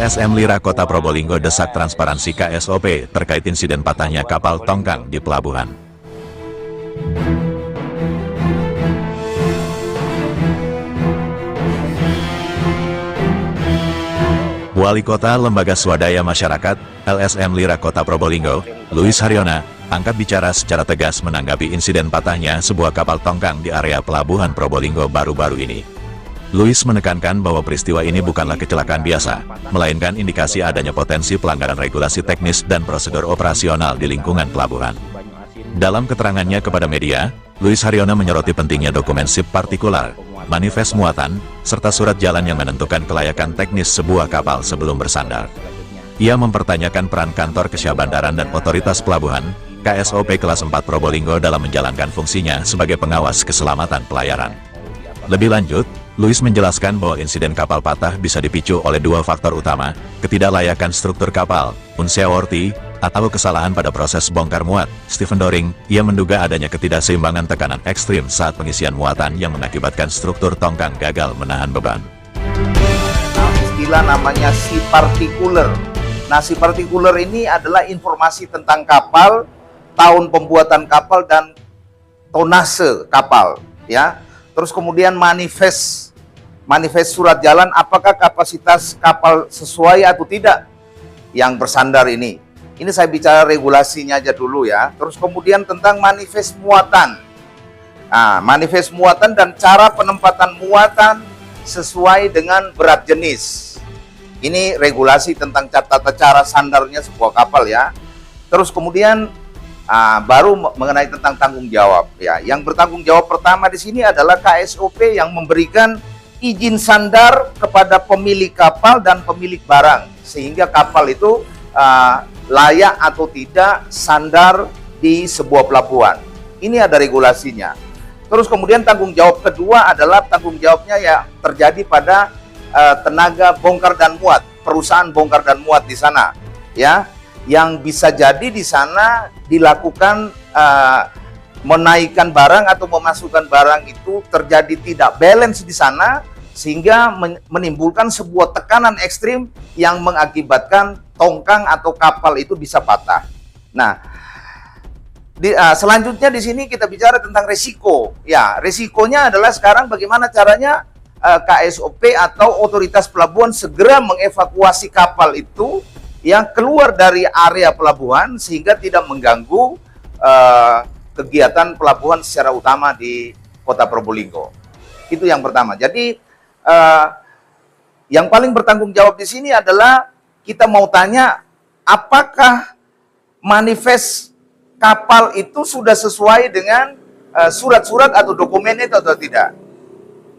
LSM Lira Kota Probolinggo desak transparansi KSOP terkait insiden patahnya kapal tongkang di pelabuhan. Wali Kota Lembaga Swadaya Masyarakat, LSM Lira Kota Probolinggo, Luis Haryona, angkat bicara secara tegas menanggapi insiden patahnya sebuah kapal tongkang di area pelabuhan Probolinggo baru-baru ini. Luis menekankan bahwa peristiwa ini bukanlah kecelakaan biasa, melainkan indikasi adanya potensi pelanggaran regulasi teknis dan prosedur operasional di lingkungan pelabuhan. Dalam keterangannya kepada media, Luis Haryona menyoroti pentingnya dokumen SIP partikular, manifest muatan, serta surat jalan yang menentukan kelayakan teknis sebuah kapal sebelum bersandar. Ia mempertanyakan peran kantor Kesyah Bandaran dan Otoritas Pelabuhan, KSOP kelas 4 Probolinggo dalam menjalankan fungsinya sebagai pengawas keselamatan pelayaran. Lebih lanjut, Luis menjelaskan bahwa insiden kapal patah bisa dipicu oleh dua faktor utama, ketidaklayakan struktur kapal, unseaworthy, atau kesalahan pada proses bongkar muat. Stephen Doring, ia menduga adanya ketidakseimbangan tekanan ekstrim saat pengisian muatan yang mengakibatkan struktur tongkang gagal menahan beban. Istilah namanya si partikuler. Nah, si partikuler ini adalah informasi tentang kapal, tahun pembuatan kapal dan tonase kapal, ya. Terus kemudian manifest surat jalan, apakah kapasitas kapal sesuai atau tidak yang bersandar ini. Ini saya bicara regulasinya aja dulu ya. Terus kemudian tentang manifest muatan. Nah, manifest muatan dan cara penempatan muatan sesuai dengan berat jenis. Ini regulasi tentang tata cara sandarnya sebuah kapal ya. Terus kemudian baru mengenai tentang tanggung jawab ya. Yang bertanggung jawab pertama di sini adalah KSOP yang memberikan izin sandar kepada pemilik kapal dan pemilik barang sehingga kapal itu layak atau tidak sandar di sebuah pelabuhan. Ini ada regulasinya. Terus kemudian tanggung jawab kedua adalah tanggung jawabnya ya terjadi pada tenaga bongkar dan muat, perusahaan bongkar dan muat di sana ya. Yang bisa jadi di sana dilakukan menaikkan barang atau memasukkan barang itu terjadi tidak balance di sana sehingga menimbulkan sebuah tekanan ekstrim yang mengakibatkan tongkang atau kapal itu bisa patah. Nah, selanjutnya di sini kita bicara tentang resiko. Ya, resikonya adalah sekarang bagaimana caranya KSOP atau otoritas pelabuhan segera mengevakuasi kapal itu yang keluar dari area pelabuhan sehingga tidak mengganggu kegiatan pelabuhan secara utama di Kota Probolinggo. Itu yang pertama. Jadi yang paling bertanggung jawab di sini adalah kita mau tanya apakah manifest kapal itu sudah sesuai dengan surat-surat atau dokumen itu atau tidak.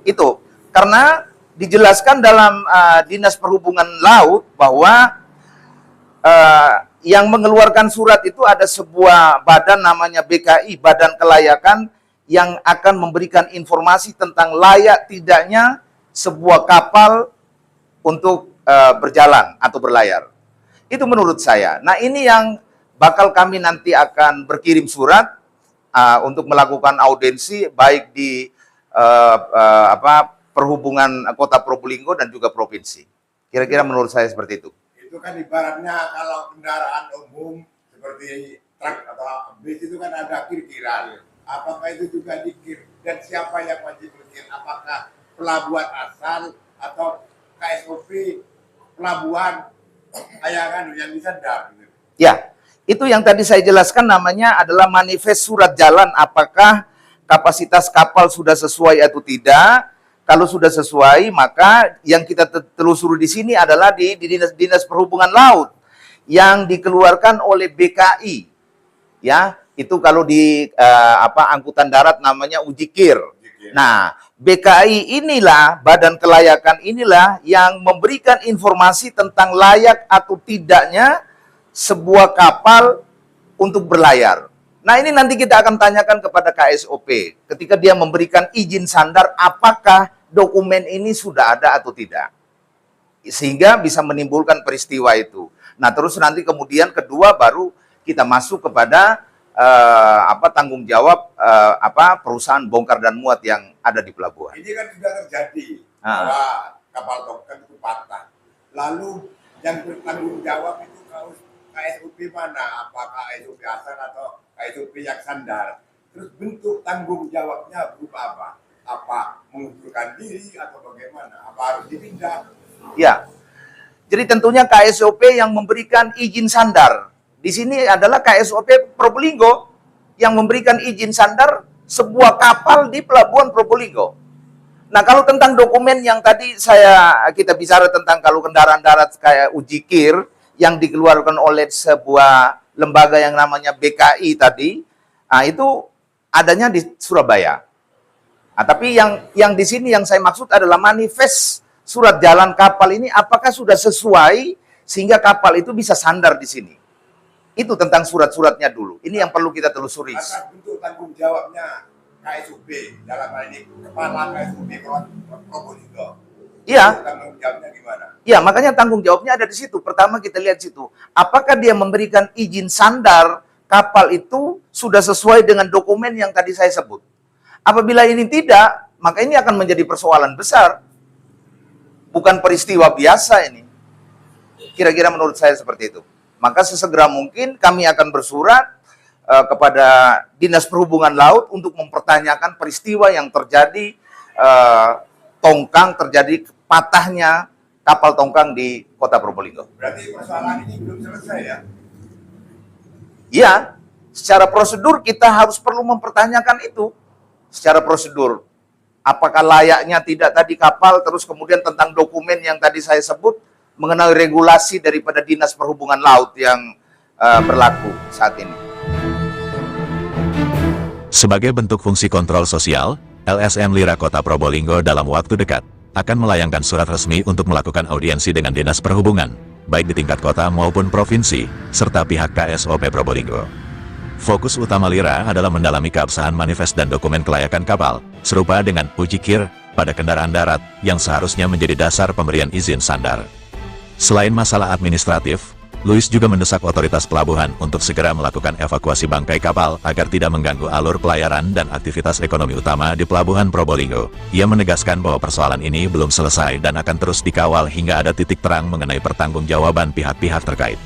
Itu karena dijelaskan dalam Dinas Perhubungan Laut bahwa yang mengeluarkan surat itu ada sebuah badan namanya BKI, Badan Kelayakan, yang akan memberikan informasi tentang layak tidaknya sebuah kapal untuk berjalan atau berlayar. Itu menurut saya. Nah, ini yang bakal kami nanti akan berkirim surat untuk melakukan audiensi baik di Perhubungan Kota Probolinggo dan juga provinsi. Kira-kira menurut saya seperti itu. Itu kan ibaratnya kalau kendaraan umum seperti truk atau bis itu kan ada kir-kiran. Apakah itu juga dikir? Dan siapa yang wajib berkir? Apakah pelabuhan asal atau KSOP pelabuhan kayangan yang disandar? Ya, itu yang tadi saya jelaskan namanya adalah manifest surat jalan. Apakah kapasitas kapal sudah sesuai atau tidak? Kalau sudah sesuai, maka yang kita telusuri di sini adalah di Dinas Perhubungan Laut yang dikeluarkan oleh BKI. Ya, itu kalau di angkutan darat namanya ujikir. Nah, BKI inilah, Badan Kelayakan inilah yang memberikan informasi tentang layak atau tidaknya sebuah kapal untuk berlayar. Nah, ini nanti kita akan tanyakan kepada KSOP. Ketika dia memberikan izin sandar, apakah dokumen ini sudah ada atau tidak. Sehingga bisa menimbulkan peristiwa itu. Nah, terus nanti kemudian kedua baru kita masuk kepada tanggung jawab perusahaan bongkar dan muat yang ada di pelabuhan. Ini kan sudah terjadi bahwa kapal tongkang itu patah. Lalu yang bertanggung jawab itu KSOP mana? Apakah KSOP asal atau KSOP yang sandar? Terus bentuk tanggung jawabnya berupa apa? Apa mengundurkan diri atau bagaimana? Apa harus dipindah? Ya, jadi tentunya KSOP yang memberikan izin sandar. Di sini adalah KSOP Probolinggo yang memberikan izin sandar sebuah kapal di Pelabuhan Probolinggo. Nah, kalau tentang dokumen yang tadi kita bicara tentang kalau kendaraan darat kayak uji KIR yang dikeluarkan oleh sebuah lembaga yang namanya BKI tadi, nah itu adanya di Surabaya. Nah, tapi yang di sini yang saya maksud adalah manifest surat jalan kapal ini apakah sudah sesuai sehingga kapal itu bisa sandar di sini. Itu tentang surat-suratnya dulu. Ini yang perlu kita telusuri. Atas bentuk tanggung jawabnya KSOP dalam hal ini kepala KSOP Probolinggo. Iya. Tanggung jawabnya gimana? Ya, makanya tanggung jawabnya ada di situ. Pertama kita lihat situ. Apakah dia memberikan izin sandar kapal itu sudah sesuai dengan dokumen yang tadi saya sebut. Apabila ini tidak, maka ini akan menjadi persoalan besar. Bukan peristiwa biasa ini. Kira-kira menurut saya seperti itu. Maka sesegera mungkin kami akan bersurat kepada Dinas Perhubungan Laut untuk mempertanyakan peristiwa yang terjadi terjadi patahnya kapal tongkang di Kota Probolinggo. Berarti persoalan ini belum selesai ya? Iya, secara prosedur kita harus perlu mempertanyakan itu. Secara prosedur, apakah layaknya tidak tadi kapal, terus kemudian tentang dokumen yang tadi saya sebut, mengenai regulasi daripada Dinas Perhubungan Laut yang berlaku saat ini. Sebagai bentuk fungsi kontrol sosial, LSM Lira Kota Probolinggo dalam waktu dekat akan melayangkan surat resmi untuk melakukan audiensi dengan Dinas Perhubungan, baik di tingkat kota maupun provinsi, serta pihak KSOP Probolinggo. Fokus utama Lira adalah mendalami keabsahan manifest dan dokumen kelayakan kapal, serupa dengan uji KIR pada kendaraan darat yang seharusnya menjadi dasar pemberian izin sandar. Selain masalah administratif, Louis juga mendesak otoritas pelabuhan untuk segera melakukan evakuasi bangkai kapal agar tidak mengganggu alur pelayaran dan aktivitas ekonomi utama di Pelabuhan Probolinggo. Ia menegaskan bahwa persoalan ini belum selesai dan akan terus dikawal hingga ada titik terang mengenai pertanggungjawaban pihak-pihak terkait.